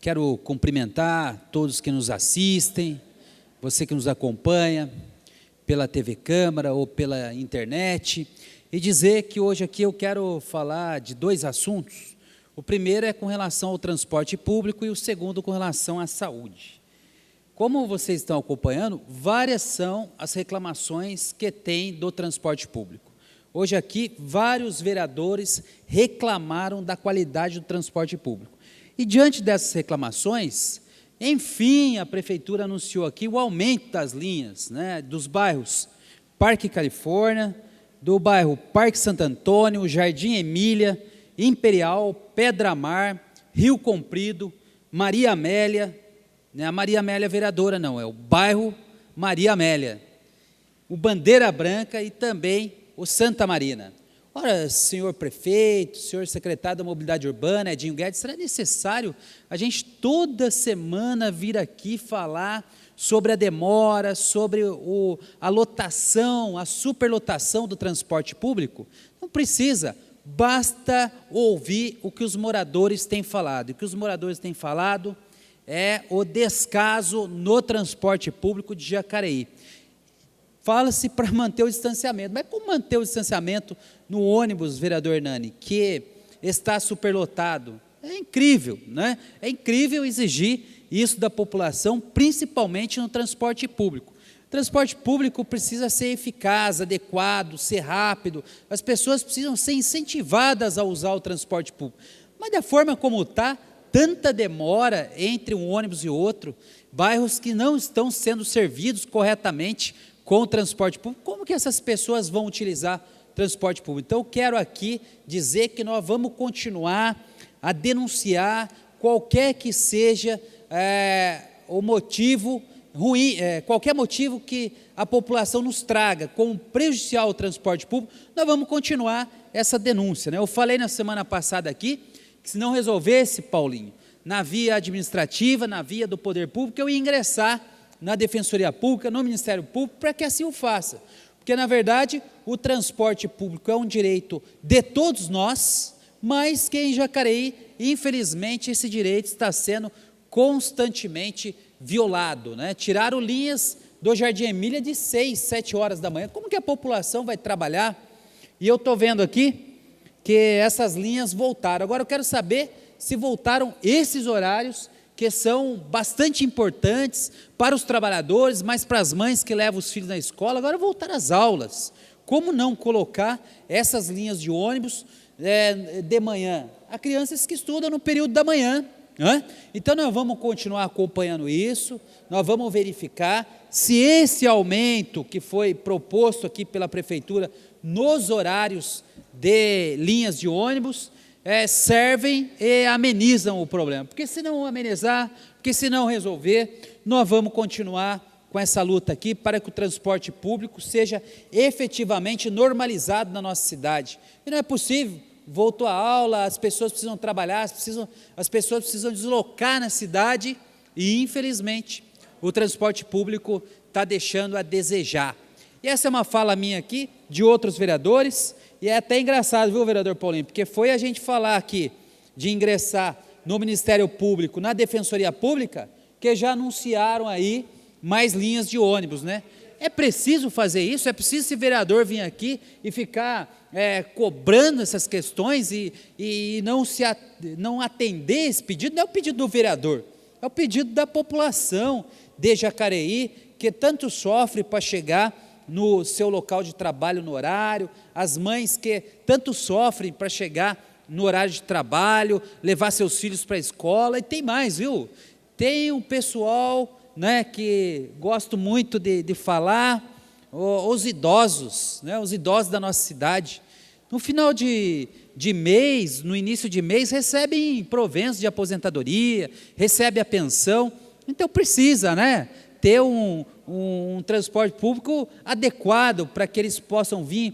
Quero cumprimentar todos que nos assistem, você que nos acompanha pela TV Câmara ou pela internet, e dizer que hoje aqui eu quero falar de dois assuntos. O primeiro é com relação ao transporte público e o segundo com relação à saúde. Como vocês estão acompanhando, várias são as reclamações que tem do transporte público. Hoje aqui, vários vereadores reclamaram da qualidade do transporte público. E diante dessas reclamações, enfim, a Prefeitura anunciou aqui o aumento das linhas, dos bairros Parque Califórnia, do bairro Parque Santo Antônio, Jardim Emília, Imperial, Pedra Mar, Rio Comprido, Maria Amélia, não é a Maria Amélia vereadora não, é o bairro Maria Amélia, o Bandeira Branca e também o Santa Marina. Ora, senhor prefeito, senhor secretário da Mobilidade Urbana, Edinho Guedes, será necessário a gente toda semana vir aqui falar sobre a demora, sobre a lotação, a superlotação do transporte público? Não precisa, basta ouvir o que os moradores têm falado. E o que os moradores têm falado é o descaso no transporte público de Jacareí. Fala-se para manter o distanciamento, mas como manter o distanciamento no ônibus, vereador Hernani, que está superlotado? É incrível, né? É incrível exigir isso da população, principalmente no transporte público. O transporte público precisa ser eficaz, adequado, ser rápido, as pessoas precisam ser incentivadas a usar o transporte público. Mas da forma como está, tanta demora entre um ônibus e outro, bairros que não estão sendo servidos corretamente com o transporte público, como que essas pessoas vão utilizar transporte público? Então, eu quero aqui dizer que nós vamos continuar a denunciar qualquer que seja o motivo ruim, qualquer motivo que a população nos traga como prejudicial ao transporte público, nós vamos continuar essa denúncia, né? Eu falei na semana passada aqui, que se não resolvesse, Paulinho, na via administrativa, na via do poder público, eu ia ingressar na Defensoria Pública, no Ministério Público, para que assim o faça. Porque, na verdade, o transporte público é um direito de todos nós, mas que em Jacareí, infelizmente, esse direito está sendo constantemente violado, né? Tiraram linhas do Jardim Emília de 6, 7 horas da manhã. Como que a população vai trabalhar? E eu estou vendo aqui que essas linhas voltaram. Agora, eu quero saber se voltaram esses horários que são bastante importantes para os trabalhadores, mas para as mães que levam os filhos na escola. Agora voltar às aulas. Como não colocar essas linhas de ônibus de manhã? Há crianças que estudam no período da manhã. Então nós vamos continuar acompanhando isso, nós vamos verificar se esse aumento que foi proposto aqui pela Prefeitura nos horários de linhas de ônibus servem e amenizam o problema, porque se não amenizar, porque se não resolver, nós vamos continuar com essa luta aqui para que o transporte público seja efetivamente normalizado na nossa cidade. E não é possível, voltou a aula, as pessoas precisam trabalhar, as pessoas precisam deslocar na cidade e infelizmente o transporte público está deixando a desejar. E essa é uma fala minha aqui, de outros vereadores, e é até engraçado, viu, vereador Paulinho, porque foi a gente falar aqui de ingressar no Ministério Público, na Defensoria Pública, que já anunciaram aí mais linhas de ônibus, né? É preciso fazer isso, é preciso esse vereador vir aqui e ficar cobrando essas questões e não atender esse pedido. Não é o pedido do vereador, é o pedido da população de Jacareí, que tanto sofre para chegar no seu local de trabalho no horário, as mães que tanto sofrem para chegar no horário de trabalho, levar seus filhos para a escola, e tem mais, viu? Tem um pessoal, né, que gosto muito de falar, os idosos, né, os idosos da nossa cidade, no final de mês, no início de mês, recebem proventos de aposentadoria, recebem a pensão, então precisa, né, ter um transporte público adequado para que eles possam vir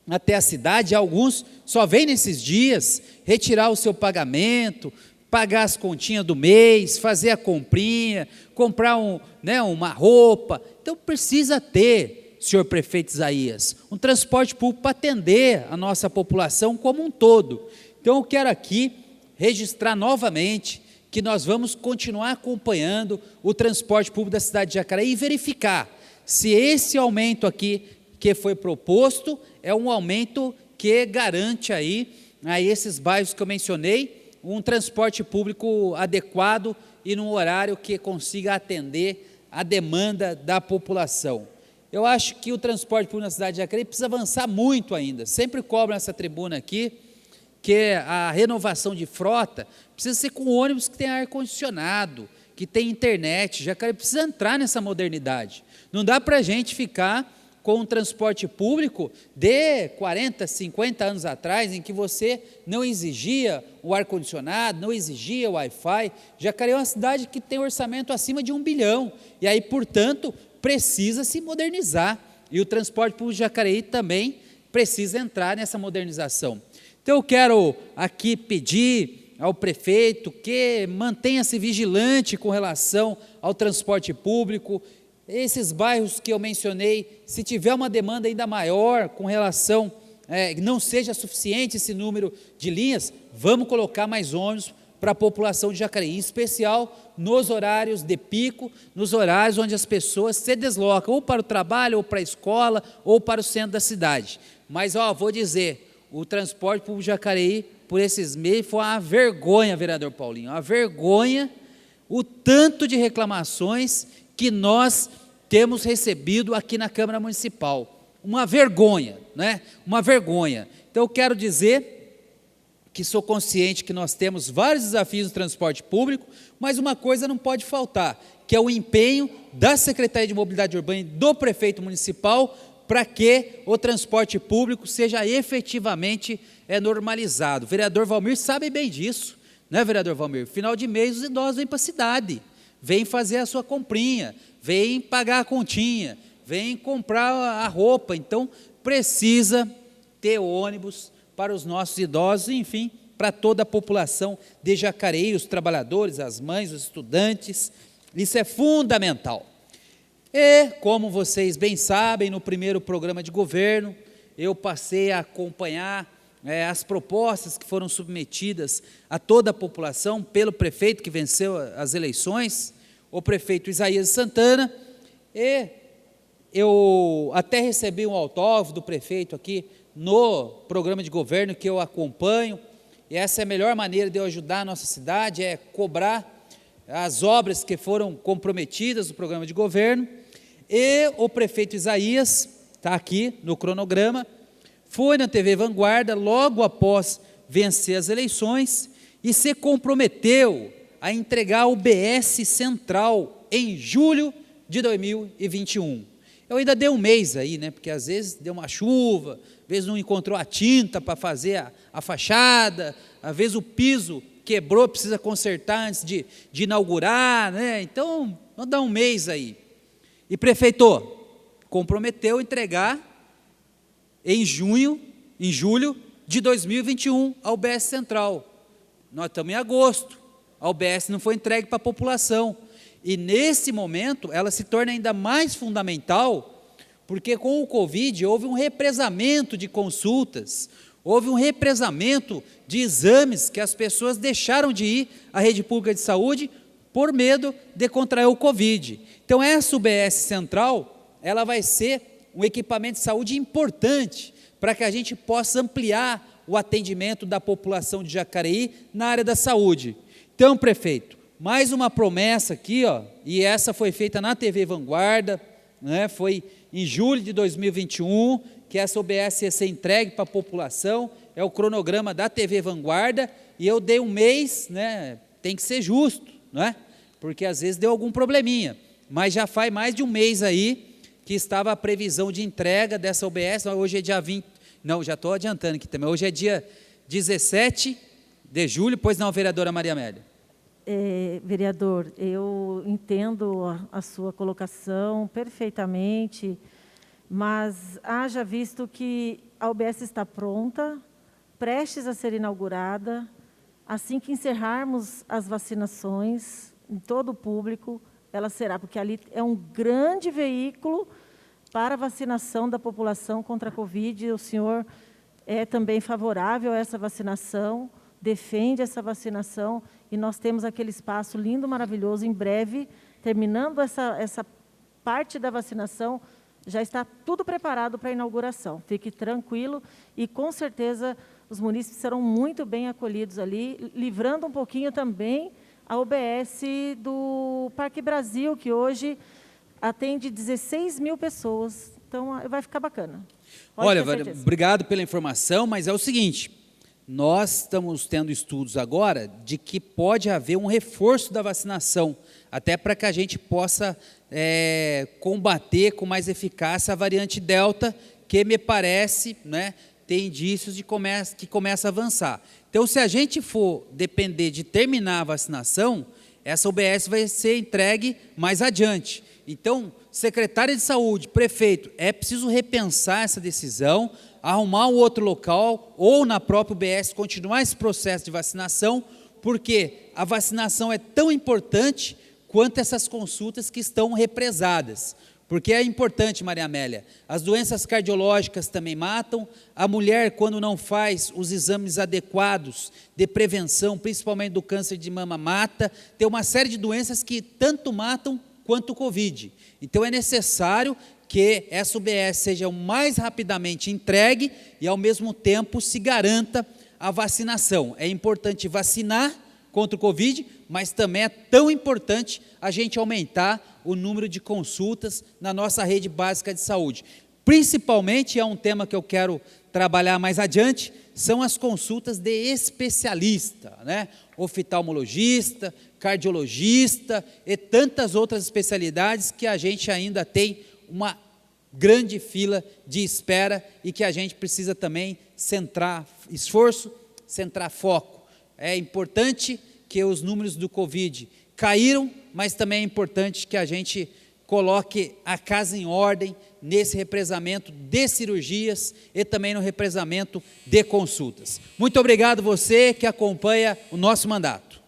até a cidade. Alguns só vêm nesses dias, retirar o seu pagamento, pagar as continhas do mês, fazer a comprinha, comprar uma roupa. Então precisa ter, senhor prefeito Isaías, um transporte público para atender a nossa população como um todo. Então eu quero aqui registrar novamente que nós vamos continuar acompanhando o transporte público da cidade de Jacareí e verificar se esse aumento aqui que foi proposto é um aumento que garante aí a esses bairros que eu mencionei um transporte público adequado e num horário que consiga atender a demanda da população. Eu acho que o transporte público na cidade de Jacareí precisa avançar muito ainda. Sempre cobro nessa tribuna aqui que a renovação de frota precisa ser com ônibus que tem ar-condicionado, que tem internet. Jacareí precisa entrar nessa modernidade. Não dá para a gente ficar com um transporte público de 40, 50 anos atrás, em que você não exigia o ar-condicionado, não exigia o Wi-Fi. Jacareí é uma cidade que tem orçamento acima de 1 bilhão, e aí, portanto, precisa se modernizar, e o transporte público de Jacareí também precisa entrar nessa modernização. Então, eu quero aqui pedir ao prefeito que mantenha-se vigilante com relação ao transporte público. Esses bairros que eu mencionei, se tiver uma demanda ainda maior com relação, não seja suficiente esse número de linhas, vamos colocar mais ônibus para a população de Jacareí, em especial nos horários de pico, nos horários onde as pessoas se deslocam, ou para o trabalho, ou para a escola, ou para o centro da cidade. Mas, vou dizer, o transporte público de Jacareí, por esses meses, foi uma vergonha, vereador Paulinho, uma vergonha, o tanto de reclamações que nós temos recebido aqui na Câmara Municipal. Uma vergonha, né? Uma vergonha. Então, eu quero dizer que sou consciente que nós temos vários desafios no transporte público, mas uma coisa não pode faltar, que é o empenho da Secretaria de Mobilidade Urbana e do prefeito municipal para que o transporte público seja efetivamente normalizado. O vereador Valmir sabe bem disso, né, vereador Valmir? Final de mês, os idosos vêm para a cidade, vêm fazer a sua comprinha, vêm pagar a continha, vêm comprar a roupa. Então, precisa ter ônibus para os nossos idosos, enfim, para toda a população de Jacareí, os trabalhadores, as mães, os estudantes. Isso é fundamental. E, como vocês bem sabem, no primeiro programa de governo, eu passei a acompanhar as propostas que foram submetidas a toda a população pelo prefeito que venceu as eleições, o prefeito Isaías Santana, e eu até recebi um autógrafo do prefeito aqui no programa de governo que eu acompanho, e essa é a melhor maneira de eu ajudar a nossa cidade, é cobrar as obras que foram comprometidas no programa de governo. E o prefeito Isaías, está aqui no cronograma, foi na TV Vanguarda logo após vencer as eleições e se comprometeu a entregar o BS Central em julho de 2021. Eu ainda dei um mês aí, né, porque às vezes deu uma chuva, às vezes não encontrou a tinta para fazer a fachada, às vezes o piso quebrou, precisa consertar antes de inaugurar, né? Então, vamos dar um mês aí. E prefeito, comprometeu entregar em julho de 2021 a UBS Central. Nós estamos em agosto, a UBS não foi entregue para a população. E nesse momento, ela se torna ainda mais fundamental, porque com o Covid houve um represamento de consultas, houve um represamento de exames que as pessoas deixaram de ir à rede pública de saúde por medo de contrair o Covid. Então, essa UBS Central, ela vai ser um equipamento de saúde importante para que a gente possa ampliar o atendimento da população de Jacareí na área da saúde. Então, prefeito, mais uma promessa aqui, e essa foi feita na TV Vanguarda, né, foi em julho de 2021, que essa UBS ia ser entregue para a população, é o cronograma da TV Vanguarda, e eu dei um mês, né, tem que ser justo, não é? Porque às vezes deu algum probleminha, mas já faz mais de um mês aí que estava a previsão de entrega dessa UBS, hoje é dia 20, não, já estou adiantando aqui também, hoje é dia 17 de julho, pois não, vereadora Maria Amélia? Vereador, eu entendo a sua colocação perfeitamente, mas haja visto que a UBS está pronta, prestes a ser inaugurada, assim que encerrarmos as vacinações em todo o público, ela será, porque ali é um grande veículo para a vacinação da população contra a Covid, o senhor é também favorável a essa vacinação, defende essa vacinação e nós temos aquele espaço lindo, maravilhoso. Em breve, terminando essa parte da vacinação, já está tudo preparado para a inauguração. Fique tranquilo e, com certeza, os munícipes serão muito bem acolhidos ali, livrando um pouquinho também a UBS do Parque Brasil, que hoje atende 16 mil pessoas. Então, vai ficar bacana. Olha, obrigado pela informação, mas é o seguinte, nós estamos tendo estudos agora de que pode haver um reforço da vacinação, até para que a gente possa combater com mais eficácia a variante Delta, que me parece, né, tem indícios de que começa a avançar. Então, se a gente for depender de terminar a vacinação, essa UBS vai ser entregue mais adiante. Então, secretária de saúde, prefeito, é preciso repensar essa decisão, arrumar um outro local, ou na própria UBS continuar esse processo de vacinação, porque a vacinação é tão importante quanto essas consultas que estão represadas. Porque é importante, Maria Amélia, as doenças cardiológicas também matam, a mulher, quando não faz os exames adequados de prevenção, principalmente do câncer de mama, mata, tem uma série de doenças que tanto matam quanto o Covid. Então, é necessário que essa UBS seja o mais rapidamente entregue e, ao mesmo tempo, se garanta a vacinação. É importante vacinar contra o Covid, mas também é tão importante a gente aumentar o número de consultas na nossa rede básica de saúde. Principalmente, é um tema que eu quero trabalhar mais adiante, são as consultas de especialista, né? Oftalmologista, cardiologista e tantas outras especialidades que a gente ainda tem uma grande fila de espera e que a gente precisa também centrar esforço, centrar foco. É importante que os números do Covid caíram, mas também é importante que a gente coloque a casa em ordem nesse represamento de cirurgias e também no represamento de consultas. Muito obrigado você que acompanha o nosso mandato.